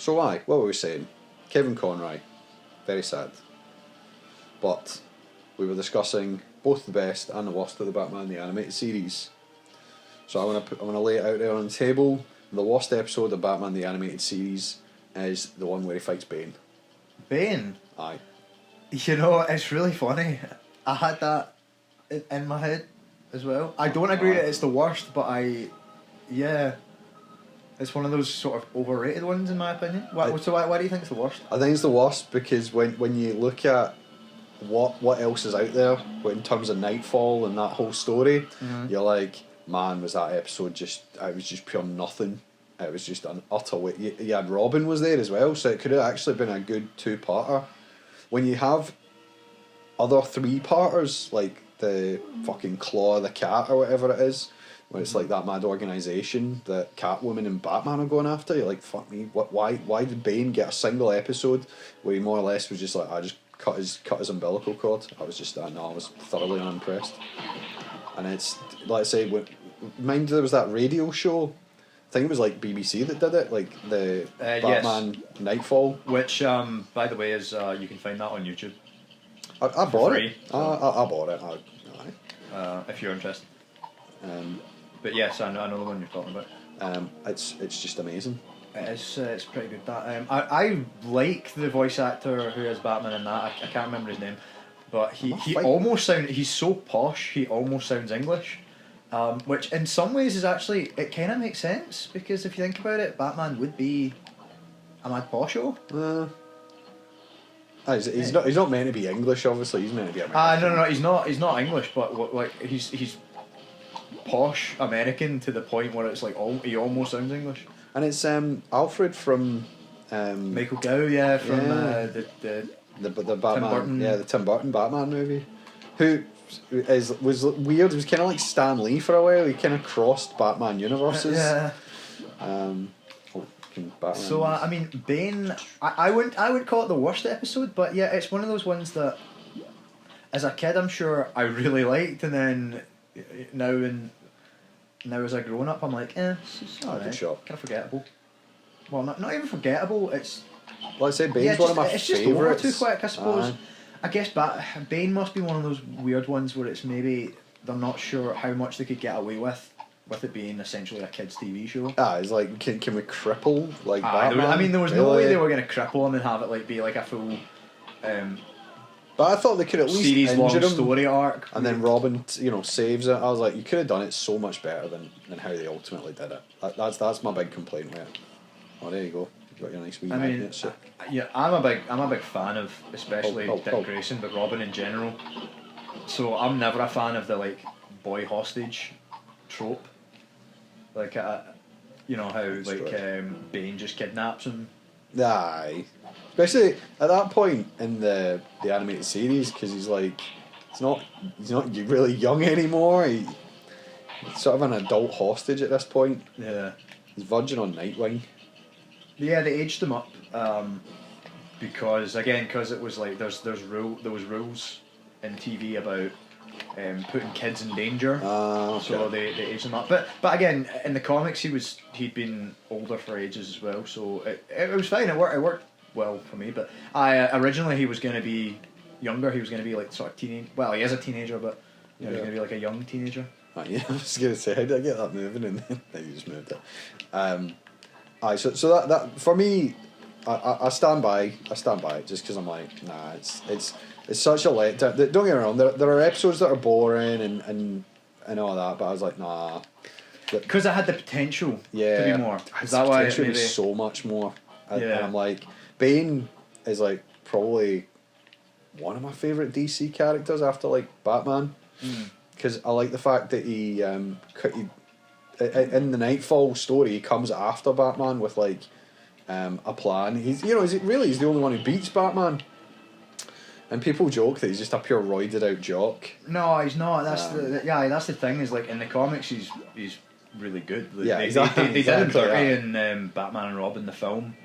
So what were we saying? Kevin Conroy, very sad. But we were discussing both the best and the worst of the Batman the Animated Series. So I'm gonna lay it out there on the table. The worst episode of Batman the Animated Series is the one where he fights Bane. Bane? Aye. You know, it's really funny. I had that in my head as well. I don't agree that it's the worst, but it's one of those sort of overrated ones in my opinion. Why do you think it's the worst? I think it's the worst because when you look at what else is out there in terms of Nightfall and that whole story, you're like, man, was that episode it was just pure nothing. It was just an utter waste. You had Robin was there as well, so it could have actually been a good two-parter. When you have other three-parters, like the fucking Claw of the Cat or whatever it is, when it's like that mad organisation that Catwoman and Batman are going after, you're like, fuck me, why did Bane get a single episode where he more or less was just like, I just cut his umbilical cord? I was just, I was thoroughly unimpressed. And it's, like I say, mind there was that radio show, I think it was like BBC that did it, like the Batman Nightfall. Which, by the way, is you can find that on YouTube. I bought it. I bought it. Aye. If you're interested. But yes, I know the one you're talking about. It's just amazing. It's pretty good. That I like the voice actor who is Batman in that. I can't remember his name, but he almost he's so posh. He almost sounds English. Which in some ways is actually, it kind of makes sense, because if you think about it, Batman would be a mad posho. He's not meant to be English, obviously. He's meant to be American. No, he's not English, but he's posh American to the point where it's like he almost sounds English. And it's Alfred from Michael Gow, from the Batman, Tim Burton. the Tim Burton Batman movie, who was weird. It was kind of like Stan Lee for a while. He kind of crossed Batman universes. Batman. So I mean, Bane, I wouldn't call it the worst episode, but yeah, it's one of those ones that as a kid I'm sure I really liked, and then now as a grown up I'm like, it's alright, kind of forgettable. Well, not even forgettable. It's like I said, Bane's one of my favourites. It's just over too quick, I suppose. I guess Bane must be one of those weird ones where it's maybe they're not sure how much they could get away with it being essentially a kids' TV show. It's like, can we cripple Batman? There was no way they were going to cripple him and have it be like a full. But I thought they could at least series-long injure him, story arc, and then Robin, saves it. I was like, you could have done it so much better than how they ultimately did it. That's my big complaint with it. Oh, there you go. You got your nice wee magnet. I'm a big fan of especially Dick Grayson, but Robin in general. So I'm never a fan of the boy hostage trope. How Bane just kidnaps him. Aye, especially at that point in the animated series, because he's not really young anymore. He's sort of an adult hostage at this point. Yeah, he's verging on Nightwing. Yeah, they aged him up because it was like there was rules in TV about putting kids in danger. Okay. So they aged him up. But again, in the comics he'd been older for ages as well. So it was fine. It worked well for me. But originally he was going to be younger. He was going to be like sort of teenage. Well, he is a teenager, but he was going to be like a young teenager. Yeah, I was going to say, how did I get that moving? And then you just moved it. So that for me, I stand by it just because I'm like, nah, it's such a letdown. Don't get me wrong, there are episodes that are boring and all that, but I was like, nah. Because it had the potential to be more. Is that why it maybe so much more? And I'm like, Bane is probably one of my favourite DC characters after Batman, because I like the fact that he in the Nightfall story he comes after Batman with a plan. He's the only one who beats Batman. And people joke that he's just a pure roided out jock. No, he's not. That's the thing. Is in the comics he's really good. They did him dirty in Batman and Robin the film.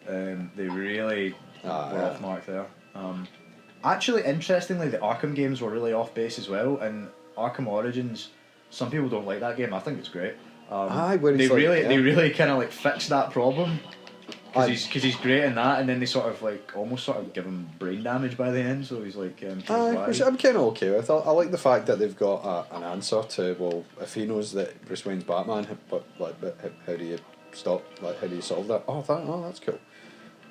They really were off mark there. Actually, interestingly, the Arkham games were really off base as well. And Arkham Origins, some people don't like that game. I think it's great. They really kind of fixed that problem. because he's great in that, and then they sort of like almost sort of give him brain damage by the end, so he's like. Which I'm kind of okay with. I like the fact that they've got an answer to, well, if he knows that Bruce Wayne's Batman, but how do you stop? Like, how do you solve that? That's cool.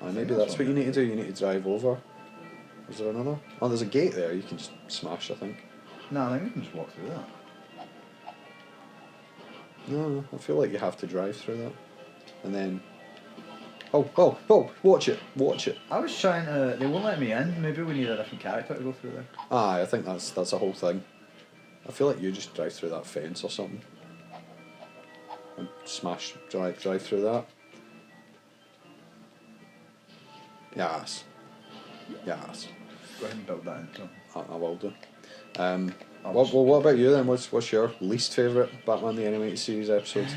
Maybe that's what you need to do. You need to drive over. Is there another? Oh, there's a gate there. You can just smash, I think. No, I think we can just walk through that. No, I feel like you have to drive through that, and then. Oh! Watch it! I was trying to. They won't let me in. Maybe we need a different character to go through there. I think that's a whole thing. I feel like you just drive through that fence or something, and drive through that. Yes. Go ahead and build that into. I will do. What about you then? What's your least favourite Batman the Animated Series episode?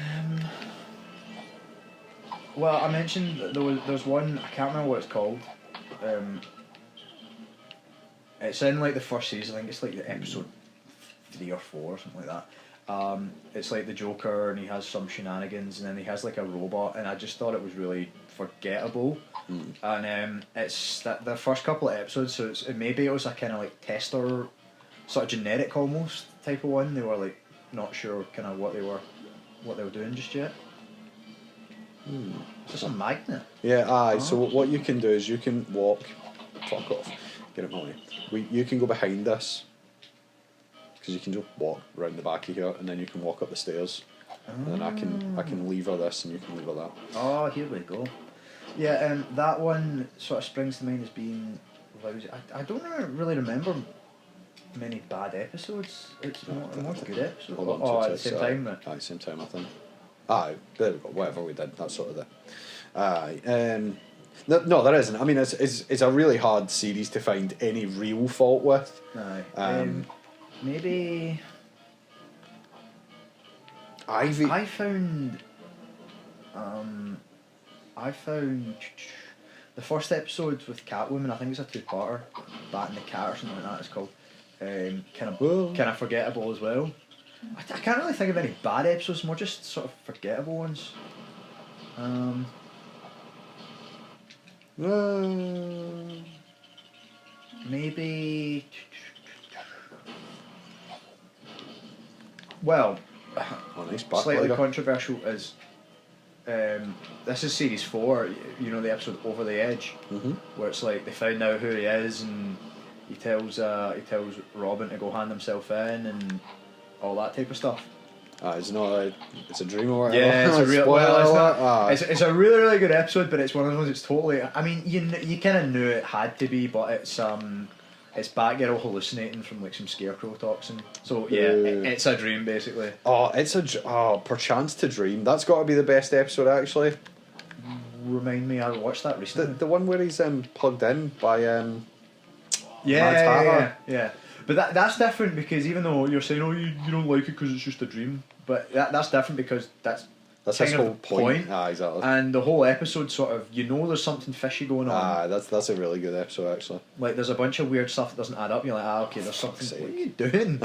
Well, I mentioned there's one, I can't remember what it's called. It's in like the first season, I think it's like the episode 3 or 4 or something like that. It's like the Joker and he has some shenanigans and then he has like a robot, and I just thought it was really forgettable. And it's the first couple of episodes, so maybe it was a kind of like tester, sort of generic almost type of one. They were like not sure kind of what they were doing just yet. Is this a magnet? Yeah, aye. So what you can do is you can walk. Fuck off. Get it my way. You can go behind this, because you can just walk around the back of here, and then you can walk up the stairs. And then I can lever this, and you can lever that. Oh, here we go. Yeah, that one sort of springs to mind as being lousy. I don't really remember many bad episodes. It's not good episodes. At the same time. At the same time, I think. There we go. Whatever we did, that sort of thing. No, there isn't. I mean, it's a really hard series to find any real fault with. Maybe. Ivy. I found the first episode with Catwoman. I think it's a 2-parter, Bat in the Cat or something like that. It's called. Kind of forgettable as well. I can't really think of any bad episodes, more just sort of forgettable ones. Maybe. Well, nice slightly controversial is. This is series 4. You know the episode Over the Edge, where it's like they found out who he is, and he tells Robin to go hand himself in and all that type of stuff. It's a dream or whatever. Yeah, it's a real. It's a really really good episode, but it's one of those. It's totally. I mean, you kind of knew it had to be, but it's Batgirl hallucinating from like some scarecrow toxin. So yeah, it's a dream basically. Perchance to Dream. That's got to be the best episode actually. Remind me, I watched that recently. The one where he's plugged in by Yeah. But that's different, because even though you're saying, you don't like it because it's just a dream, but that's different because that's his whole point. Exactly. And the whole episode sort of, there's something fishy going on. That's a really good episode actually. Like there's a bunch of weird stuff that doesn't add up. You're like, okay, there's something. What are you doing?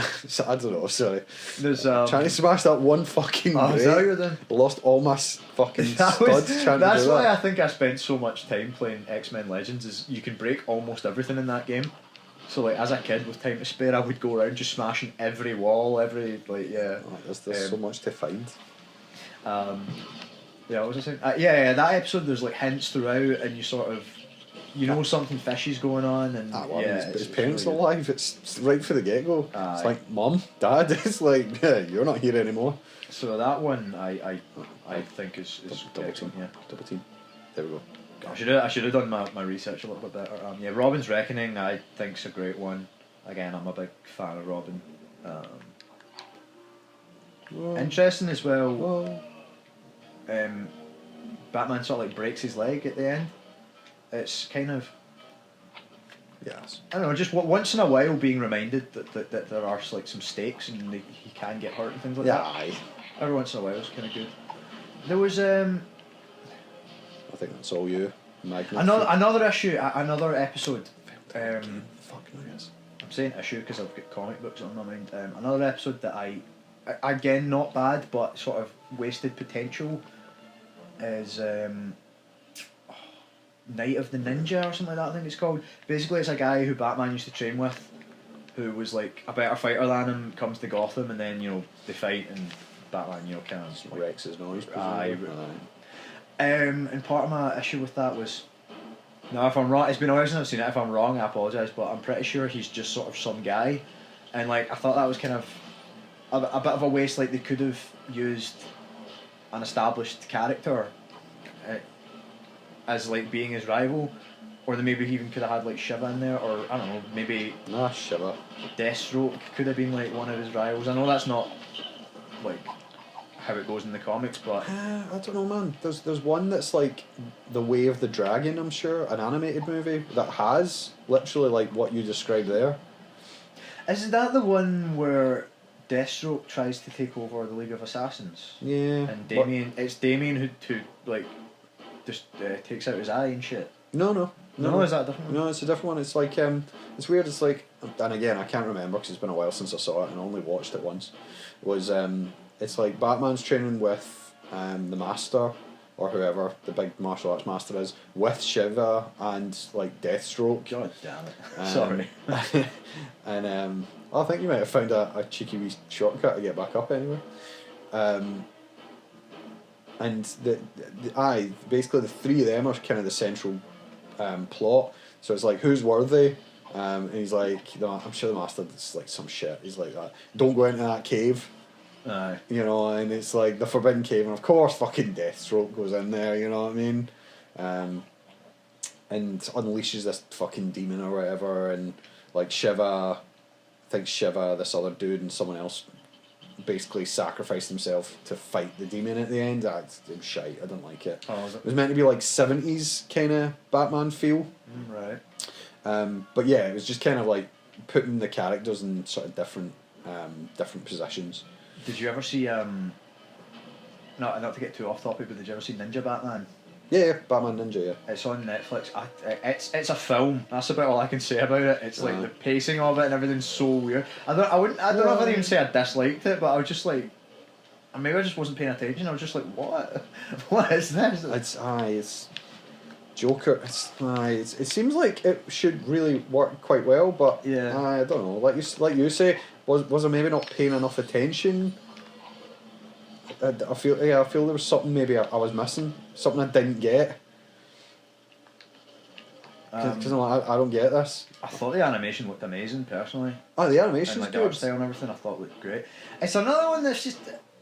I don't know. Sorry. There's trying to smash that one fucking. Is that what you're doing? Lost all my fucking studs trying to do that. That's why I think I spent so much time playing X-Men Legends. Is you can break almost everything in that game. So like as a kid with time to spare, I would go around just smashing every wall, there's so much to find. What was I saying? That episode, there's like hints throughout, and you sort of, something fishy's going on, and his parents really alive. It's right for the get go. It's like, Mum, Dad. It's like, you're not here anymore. So that one I think is double team. Yeah, double team. There we go. I should have done my research a little bit better. Robin's Reckoning I think's a great one. Again, I'm a big fan of Robin. Interesting as well. Batman sort of like breaks his leg at the end. It's kind of. Yes. I don't know, just once in a while being reminded that there are like some stakes and he can get hurt and things like that. Aye. Every once in a while it's kind of good. There was I think that's all you. Another episode. Fuck no, yes. I'm saying issue because I've got comic books on my mind. Another episode that again not bad but sort of wasted potential is Night of the Ninja or something like that, I think it's called. Basically, it's a guy who Batman used to train with, who was like a better fighter than him, comes to Gotham, and then, you know, they fight, and Batman, you know, kind of like, wrecks his noise. And part of my issue with that was, now if I'm wrong, it's been a while since I've seen it, if I'm wrong I apologise, but I'm pretty sure he's just sort of some guy, and like I thought that was kind of a bit of a waste. Like they could have used an established character as like being his rival, or they maybe even could have had like Shiva in there, or I don't know, maybe Shiva. Deathstroke could have been like one of his rivals. I know that's not like how it goes in the comics, but I don't know, man. There's one that's like The Way of the Dragon, I'm sure, an animated movie that has literally like what you described there. Is that the one where Deathstroke tries to take over the League of Assassins? Yeah. And Damien, it's Damien who like just takes out his eye and shit. No, is that a different one? No, it's a different one. It's like it's weird. It's like, and again, I can't remember because it's been a while since I saw it and I only watched it once. It was it's like Batman's training with the Master or whoever the big martial arts master is, with Shiva and like Deathstroke. God damn it! Sorry. And I think you might have found a cheeky wee shortcut to get back up anyway. And basically the three of them are kind of the central plot. So it's like, who's worthy? And he's like, no, I'm sure the Master does like some shit. He's like that. Don't go into that cave. Aye. You know, and it's like the Forbidden Cave, and of course fucking Deathstroke goes in there, you know what I mean? And unleashes this fucking demon or whatever, and like Shiva, this other dude, and someone else basically sacrificed himself to fight the demon at the end. It was shite, I didn't like it. Oh, was it? It was meant to be like 70s kind of Batman feel. Right. But yeah, it was just kind of like putting the characters in sort of different positions. Did you ever see not to get too off topic, but did you ever see Ninja Batman? Yeah, Batman Ninja, yeah. It's on Netflix. It's a film. That's about all I can say about it. It's like the pacing of it and everything's so weird. I don't know if I'd even say I disliked it, but I was just like, maybe I just wasn't paying attention. I was just like, what? What is this? It's Joker. It seems like it should really work quite well, but yeah, I don't know. Like you say, was I maybe not paying enough attention? I feel there was something maybe I was missing, something I didn't get. Because I'm like, I don't get this. I thought the animation looked amazing, personally. Oh, the animation's and like good. The art style and everything, I thought looked great. It's another one that's just.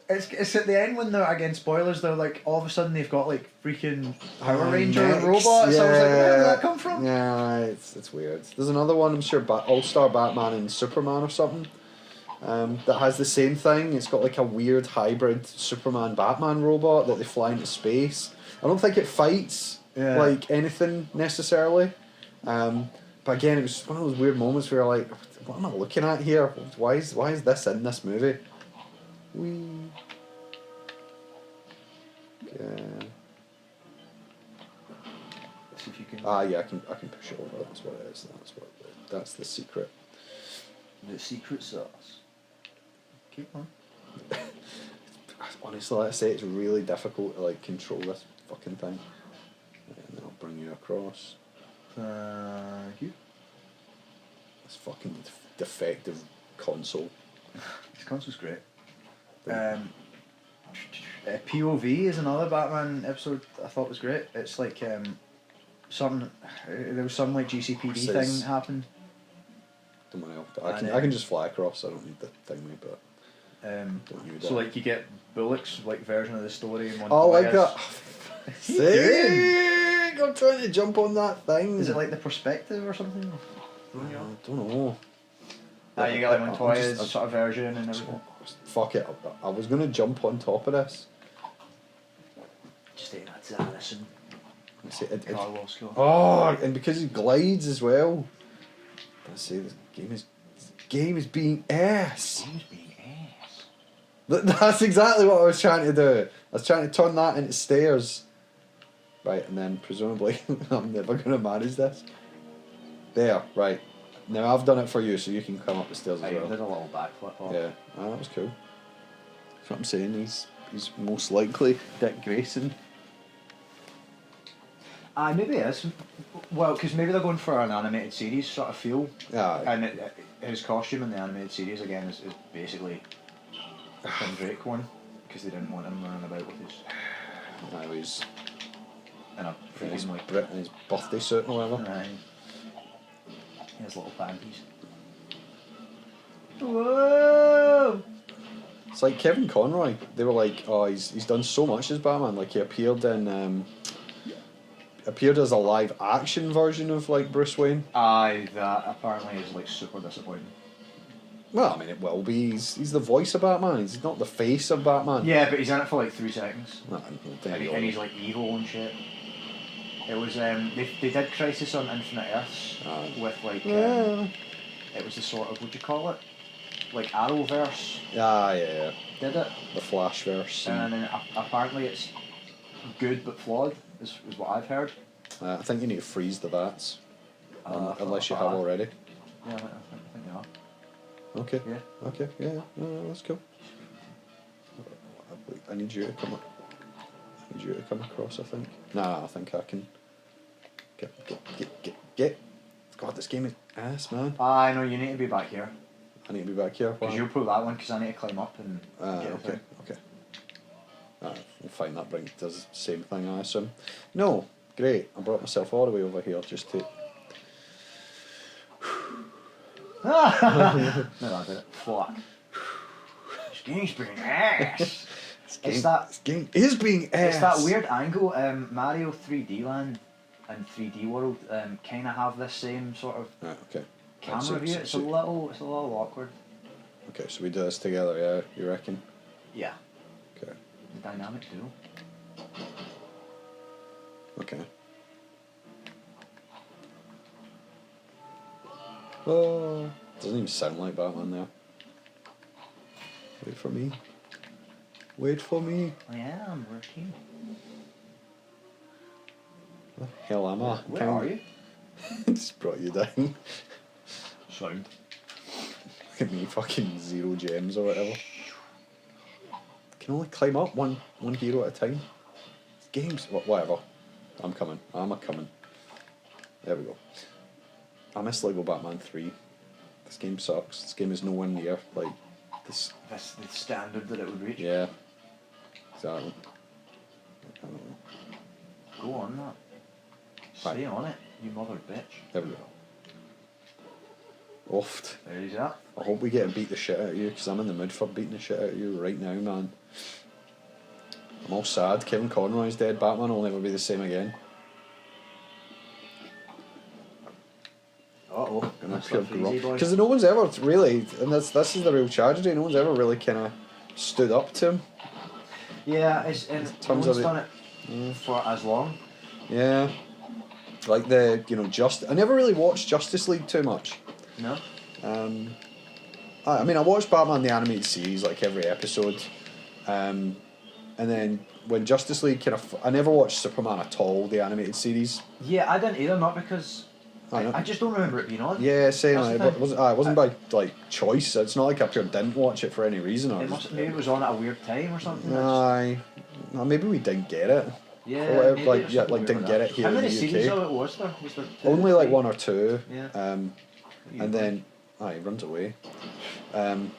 It's at the end when they're, again, spoilers, they're like, all of a sudden they've got like freaking Power Ranger robots. Yeah. I was like, where did that come from? Yeah, it's weird. There's another one, I'm sure, All-Star Batman and Superman or something, that has the same thing. It's got like a weird hybrid Superman-Batman robot that they fly into space. I don't think it fights like anything necessarily. But again, it was one of those weird moments where you're like, what am I looking at here? Why is this in this movie? See if you can. Yeah, I can push it over. That's what it is. That's the secret. The secret sauce. Keep on. Honestly, like I say, it's really difficult to like control this fucking thing. And then I'll bring you across. Thank you. This fucking defective console. This console's great. POV is another Batman episode I thought was great. It's like there was some like GCPD thing happened. Don't worry, I can just fly across. I don't need the thingy, but don't use that. So like you get Bullock's like version of the story in one. Oh, like that. Sick! I'm trying to jump on that thing. Is it like the perspective or something? I don't know. You get like Montoya's sort of version and everything. Fuck it, I was going to jump on top of this. Just ain't that listen. And because he glides as well. I say this game is being ass. That's exactly what I was trying to do. I was trying to turn that into stairs. Right, and then presumably I'm never going to manage this. There, right. Now I've done it for you, so you can come up the stairs as well. Did a little backflip off. Yeah, that was cool. That's what I'm saying. He's most likely Dick Grayson. Maybe it is. Well, because maybe they're going for an animated series sort of feel. Yeah. And his costume in the animated series again is basically a Tim Drake one, because they didn't want him running about with his. No, he's in a freaking like in his birthday suit or whatever. Aye. His little panties. Whoa! It's like Kevin Conroy. They were like, oh, he's done so much as Batman. Like he appeared as a live action version of like Bruce Wayne. Aye, that apparently is like super disappointing. Well, I mean, it will be. He's the voice of Batman. He's not the face of Batman. Yeah, but he's in it for like 3 seconds. No, and he's like evil and shit. It was they did Crisis on Infinite Earths with like it was the sort of, what do you call it? Like Arrowverse. Yeah. Did it? The Flashverse. And then apparently it's good but flawed, is what I've heard. I think you need to freeze the VATs, unless you have already. Yeah, I think they are. Okay. Yeah. Okay. Yeah. No, that's cool. I need you to come. I need you to come across. I think. Nah, I think I can. Get. God, this game is ass, man. I know you need to be back here. I need to be back here. Because you'll pull that one, because I need to climb up and get okay. We'll find that does the same thing, I assume. No, great. I brought myself all the way over here just to. No, I did it. Fuck. This game's being ass. This game is being ass. It's that weird angle. Mario 3D Land and 3D World kind of have this same sort of camera view. It's a little awkward. Okay, so we do this together, yeah? You reckon? Yeah. Okay. The dynamic duo. Okay. Oh, doesn't even sound like Batman there. Wait for me. Wait for me. I am working. What the hell am I? Where are you? Just brought you down. Sound. Look at me, fucking 0 gems or whatever. Can only climb up one hero at a time. Games, whatever. I'm coming. There we go. I miss Lego Batman 3. This game sucks. This game is nowhere near like this. That's the standard that it would reach. Yeah. Exactly. I don't know. Go on that. Stay on it, you mother bitch. There we go. Oft. There he's at. I hope we get to beat the shit out of you, because I'm in the mood for beating the shit out of you right now, man. I'm all sad. Kevin Conroy's dead. Batman will never be the same again. Uh-oh. Because no one's ever really, and this is the real tragedy, no one's ever really kind of stood up to him. Yeah, no one's done it for as long. Yeah. Like I never really watched Justice League too much. No. I mean, I watched Batman the animated series like every episode, and then when Justice League I never watched Superman at all, the animated series. Yeah, I didn't either, not because I just don't remember it being on. Yeah, same. It wasn't by like choice. It's not like I pure didn't watch it for any reason. Maybe it was on at a weird time or something. Aye. No, maybe we didn't get it. Yeah, didn't get it here in the UK. How many series of it was there? Was there 2, Only 3? like 1 or 2. Yeah. And then, he runs away. James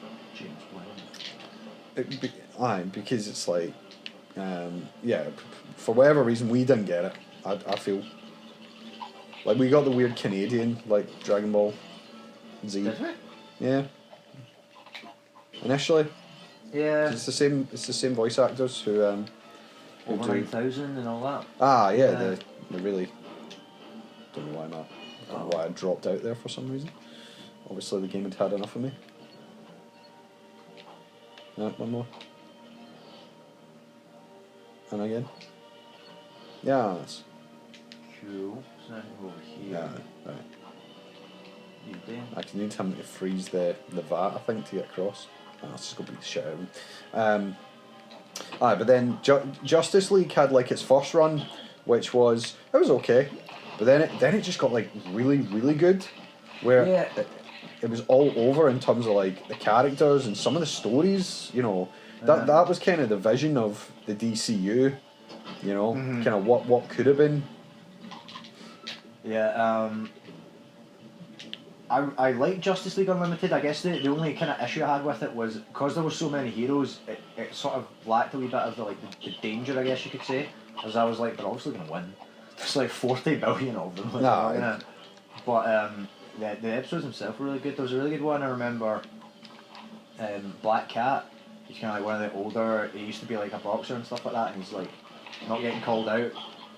Bond. Because it's like, for whatever reason we didn't get it. I feel like we got the weird Canadian like Dragon Ball Z. Did we? Yeah. Initially. Yeah. It's the same voice actors who Over 9,000 and all that. They really don't know why I dropped out there for some reason. Obviously the game had enough of me. No, one more. And again. Yeah, that's cool. So over here. Yeah, right. You do. I can need him to freeze the VAT, I think, to get across. That's just gonna beat the shit out of him. But then Justice League had like its first run, which was okay, but then it just got like really really good, where it was all over in terms of like the characters and some of the stories. That was kind of the vision of the DCU. Kind of what could have been. Yeah, I like Justice League Unlimited. I guess the only kind of issue I had with it was because there were so many heroes, it sort of lacked a wee bit of the danger, I guess you could say. As I was like, they're obviously going to win. There's like 40 billion of them. Like, but the episodes themselves were really good. There was a really good one I remember. Black Cat. He's kind of like one of the older. He used to be like a boxer and stuff like that, and he's like not getting called out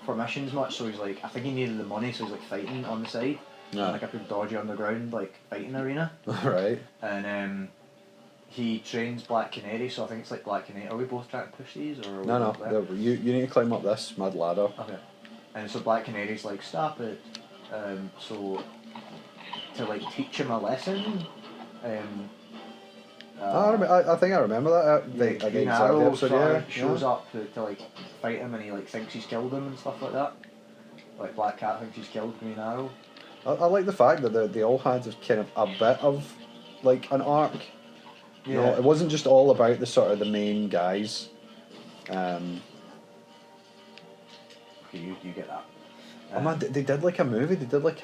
for missions much. So he's like, I think he needed the money, so he's like fighting on the side. Yeah. Like a big dodgy underground like fighting arena. Right. And he trains Black Canary, so I think it's like Black Canary. Are we both trying to push these or? No. You need to climb up this mad ladder. Okay. And so Black Canary's like, stop it. So to like teach him a lesson. I think I remember that. Green Arrow shows up to like fight him, and he like thinks he's killed him and stuff like that. Like Black Cat thinks he's killed Green Arrow. I like the fact that they all had kind of a bit of like an arc. Yeah. You know, it wasn't just all about the sort of the main guys. Okay, you get that. Oh man, they did like a movie. They did like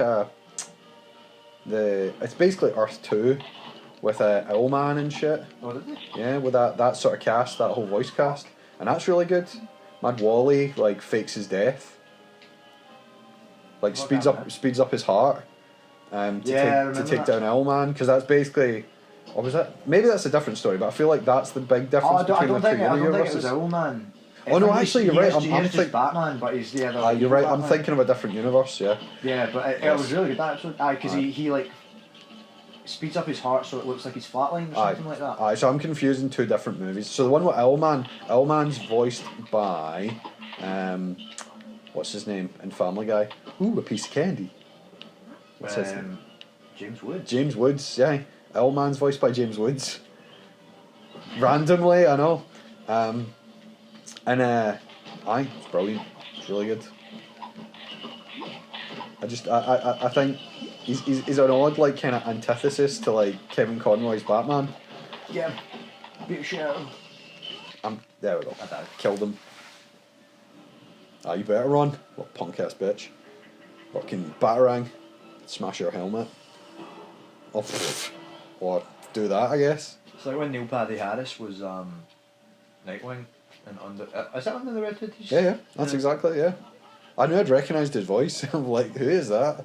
it's basically Earth 2 with a Owlman and shit. Oh, did they? Yeah, with that sort of cast, that whole voice cast, and that's really good. Mad Wally like fakes his death. Like speeds up his heart to take down Owlman, because that's basically, or was it? Maybe that's a different story, but I feel like that's the big difference between the two universes. I don't think it was Owlman. Oh no, actually you're right. I'm thinking Batman, but he's the other. You're right. I'm thinking of a different universe. Yeah. Yeah, but it was really good that episode. Because he like speeds up his heart so it looks like he's flatlined or something like that. So I'm confusing two different movies. So the one with Owlman's voiced by what's his name in Family Guy? Ooh, a piece of candy. What's his name? James Woods. James Woods, yeah. Owlman's voiced by James Woods. Randomly, I know. It's brilliant. It's really good. I think he's an odd like kind of antithesis to like Kevin Conroy's Batman. Yeah. Bit of shit. There we go. I killed him. You better run. What punk ass bitch. Fucking batarang. Smash your helmet. Or do that, I guess. It's like when Neil Paddy Harris was Nightwing and is that under the Red Hood? Yeah, that's exactly, yeah. I knew I'd recognised his voice. I'm like, who is that?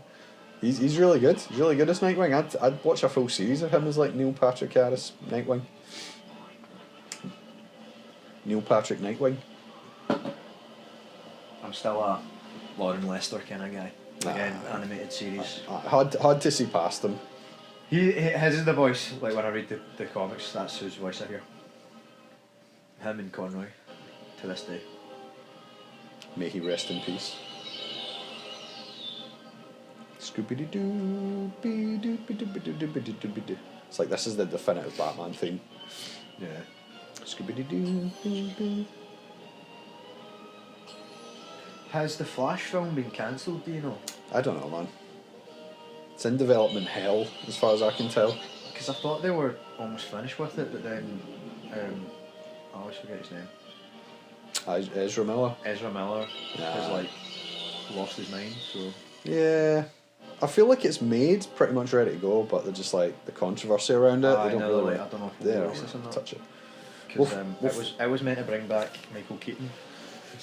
He's really good. He's really good as Nightwing. I'd watch a full series of him as like Neil Patrick Harris Nightwing. Neil Patrick Nightwing. I'm still a Lauren Lester kind of guy. Again, animated series. Hard to see past him. His is the voice. Like when I read the comics, that's whose voice I hear. Him and Conroy, to this day. May he rest in peace. Scooby-Doo, it's like this is the definitive Batman theme. Yeah. Scooby-Doo. Has the Flash film been cancelled, do you know? I don't know, man. It's in development hell, as far as I can tell. Because I thought they were almost finished with it, but then I always forget his name. Ezra Miller. Ezra Miller has like lost his mind, so. Yeah. I feel like it's made pretty much ready to go, but they're just like the controversy around it. They don't really. I don't know if they'll touch it. Because it was meant to bring back Michael Keaton.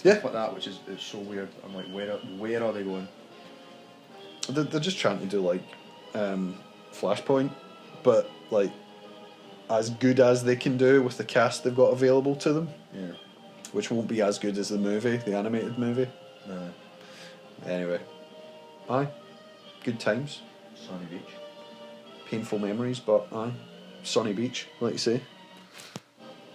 Yeah. Like that, which is so weird. I'm like, where are they going? They're just trying to do like Flashpoint, but like as good as they can do with the cast they've got available to them. Yeah. Which won't be as good as the movie, the animated movie. No. Anyway. Aye. Good times. Sunny Beach. Painful memories, but aye. Sunny Beach, like you say.